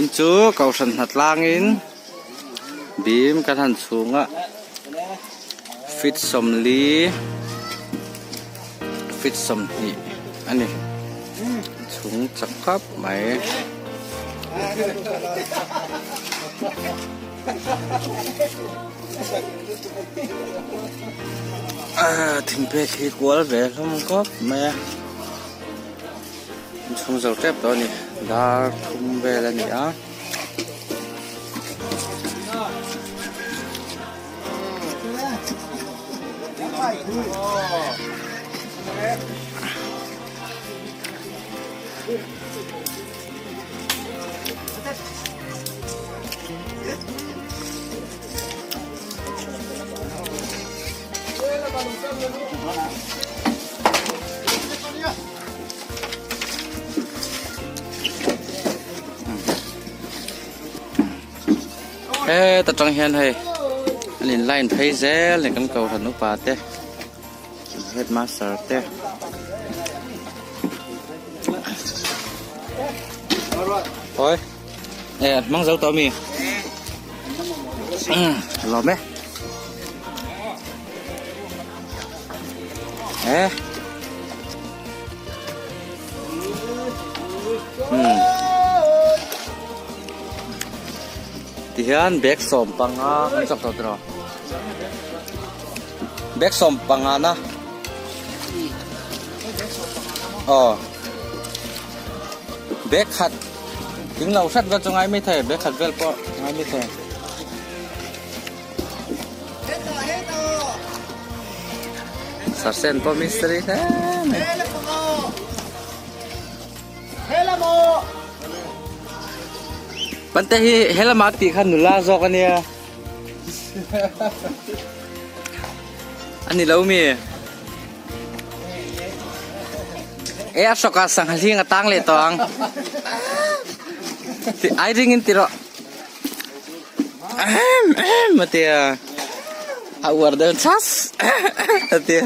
in chu kau san hat lang in bim kan han chunga fit som li fit som ni ani chung chakap mai thình pe khi quál về không có mẹ không dầu trép đó nè đã thùng về là nè á ê ta trong hiền hay liền line thấy dễ liền cắm cầu thần nút bà té hết master té thôi ê mang dấu tao mi lò mẹ ê tihan bek som panga kan chak to tro bek som panga na bek khat tiếng lâu sắt vào trong ai mới thể bek khat vel po ai mới thể sarsen po mystery thế Bante hi hela mati khan nula zo kania ani lo mi e asoka sang hali nga tang le tong ti ai ring in tiro mate a war da chas atia